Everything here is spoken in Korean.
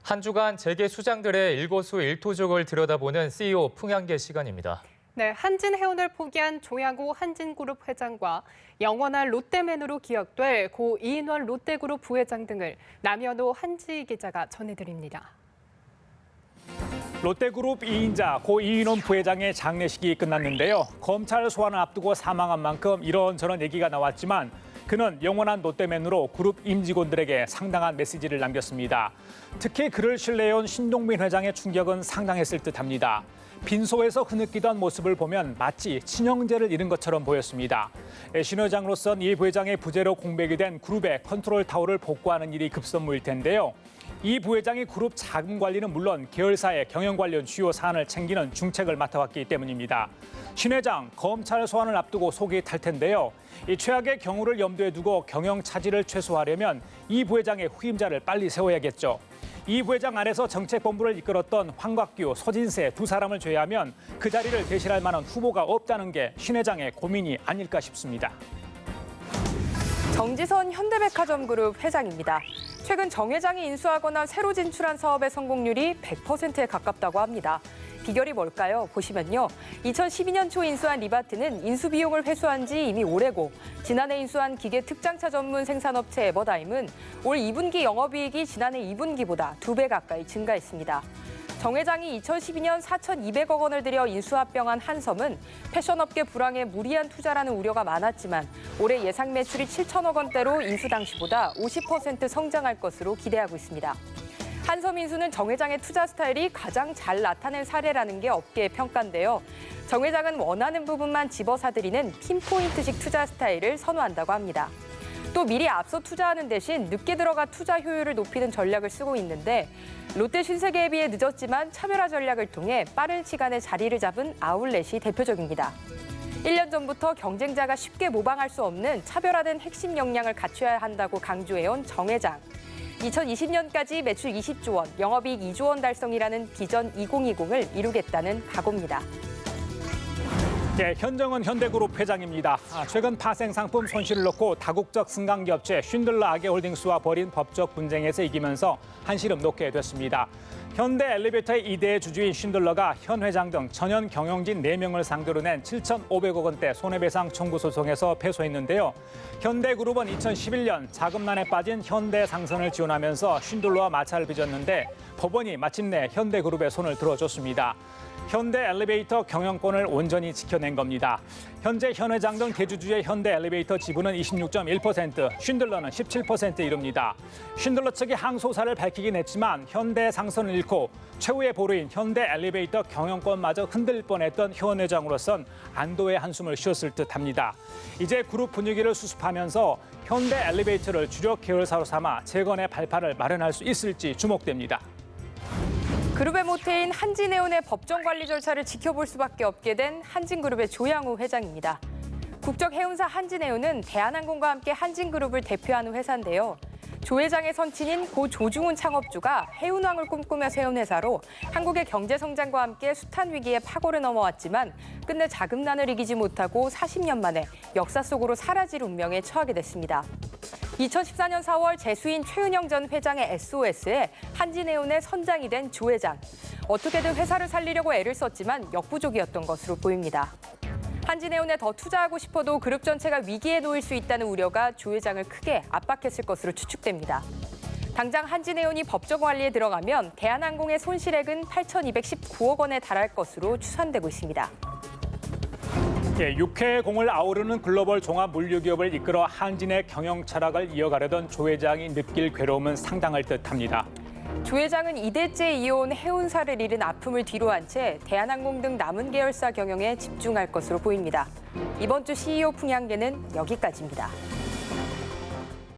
한 주간 재계 수장들의 일거수일투족을 들여다보는 CEO 풍향계 시간입니다. 네, 한진해운을 포기한 조양호 한진그룹 회장과 영원한 롯데맨으로 기억될 고 이인원 롯데그룹 부회장 등을 남현호 한지 기자가 전해드립니다. 롯데그룹 2인자 고 이인원 부회장의 장례식이 끝났는데요. 검찰 소환을 앞두고 사망한 만큼 이런저런 얘기가 나왔지만 그는 영원한 롯데맨으로 그룹 임직원들에게 상당한 메시지를 남겼습니다. 특히 그를 신뢰해온 신동빈 회장의 충격은 상당했을 듯합니다. 빈소에서 흐느끼던 모습을 보면 마치 친형제를 잃은 것처럼 보였습니다. 신 회장으로선 이 부회장의 부재로 공백이 된 그룹의 컨트롤 타워를 복구하는 일이 급선무일 텐데요. 이 부회장이 그룹 자금 관리는 물론 계열사의 경영 관련 주요 사안을 챙기는 중책을 맡아왔기 때문입니다. 신 회장 검찰 소환을 앞두고 속이 탈 텐데요. 이 최악의 경우를 염두에 두고 경영 차질을 최소화하려면 이 부회장의 후임자를 빨리 세워야겠죠. 이 부회장 안에서 정책본부를 이끌었던 황곽규, 서진세 두 사람을 제외하면 그 자리를 대신할 만한 후보가 없다는 게 신 회장의 고민이 아닐까 싶습니다. 정지선 현대백화점 그룹 회장입니다. 최근 정 회장이 인수하거나 새로 진출한 사업의 성공률이 100%에 가깝다고 합니다. 비결이 뭘까요? 보시면요. 2012년 초 인수한 리바트는 인수 비용을 회수한 지 이미 오래고 지난해 인수한 기계 특장차 전문 생산업체 에버다임은 올 2분기 영업이익이 지난해 2분기보다 2배 가까이 증가했습니다. 정 회장이 2012년 4,200억 원을 들여 인수합병한 한섬은 패션업계 불황에 무리한 투자라는 우려가 많았지만 올해 예상 매출이 7천억 원대로 인수 당시보다 50% 성장할 것으로 기대하고 있습니다. 한섬 인수는 정 회장의 투자 스타일이 가장 잘 나타낸 사례라는 게 업계의 평가인데요. 정 회장은 원하는 부분만 집어사들이는 핀포인트식 투자 스타일을 선호한다고 합니다. 또 미리 앞서 투자하는 대신 늦게 들어가 투자 효율을 높이는 전략을 쓰고 있는데 롯데 신세계에 비해 늦었지만 차별화 전략을 통해 빠른 시간에 자리를 잡은 아울렛이 대표적입니다. 1년 전부터 경쟁자가 쉽게 모방할 수 없는 차별화된 핵심 역량을 갖춰야 한다고 강조해온 정 회장. 2020년까지 매출 20조 원, 영업이익 2조 원 달성이라는 비전 2020을 이루겠다는 각오입니다. 네, 현정은 현대그룹 회장입니다. 최근 파생상품 손실을 놓고 다국적 승강기업체 쉰들러 아게홀딩스와 벌인 법적 분쟁에서 이기면서 한시름 놓게 됐습니다. 현대 엘리베이터의 2대 주주인 쉰들러가 현 회장 등 전현 경영진 4명을 상대로 낸 7,500억 원대 손해배상 청구 소송에서 패소했는데요. 현대그룹은 2011년 자금난에 빠진 현대상선을 지원하면서 쉰들러와 마찰을 빚었는데 법원이 마침내 현대그룹의 손을 들어줬습니다. 현대 엘리베이터 경영권을 온전히 지켜낸 겁니다. 현재 현 회장 등 대주주의 현대 엘리베이터 지분은 26.1%, 쉰들러는 17%에 이릅니다. 쉰들러 측이 항소사를 밝히긴 했지만 현대 상선을 잃고 최후의 보루인 현대 엘리베이터 경영권마저 흔들 뻔했던 현 회장으로선 안도의 한숨을 쉬었을 듯합니다. 이제 그룹 분위기를 수습하면서 현대 엘리베이터를 주력 계열사로 삼아 재건의 발판을 마련할 수 있을지 주목됩니다. 그룹의 모태인 한진해운의 법정 관리 절차를 지켜볼 수밖에 없게 된 한진그룹의 조양호 회장입니다. 국적해운사 한진해운은 대한항공과 함께 한진그룹을 대표하는 회사인데요. 조 회장의 선친인 고 조중훈 창업주가 해운왕을 꿈꾸며 세운 회사로 한국의 경제 성장과 함께 숱한 위기에 파고를 넘어왔지만 끝내 자금난을 이기지 못하고 40년 만에 역사 속으로 사라질 운명에 처하게 됐습니다. 2014년 4월 재수인 최은영 전 회장의 SOS에 한진해운의 선장이 된 조 회장. 어떻게든 회사를 살리려고 애를 썼지만 역부족이었던 것으로 보입니다. 한진해운에 더 투자하고 싶어도 그룹 전체가 위기에 놓일 수 있다는 우려가 조 회장을 크게 압박했을 것으로 추측됩니다. 당장 한진해운이 법정 관리에 들어가면 대한항공의 손실액은 8,219억 원에 달할 것으로 추산되고 있습니다. 6회 공을 아우르는 글로벌 종합 물류기업을 이끌어 한진의 경영 철학을 이어가려던 조 회장이 느낄 괴로움은 상당할 듯합니다. 조 회장은 2대째 이어온 해운사를 잃은 아픔을 뒤로한 채 대한항공 등 남은 계열사 경영에 집중할 것으로 보입니다. 이번 주 CEO 풍향계는 여기까지입니다.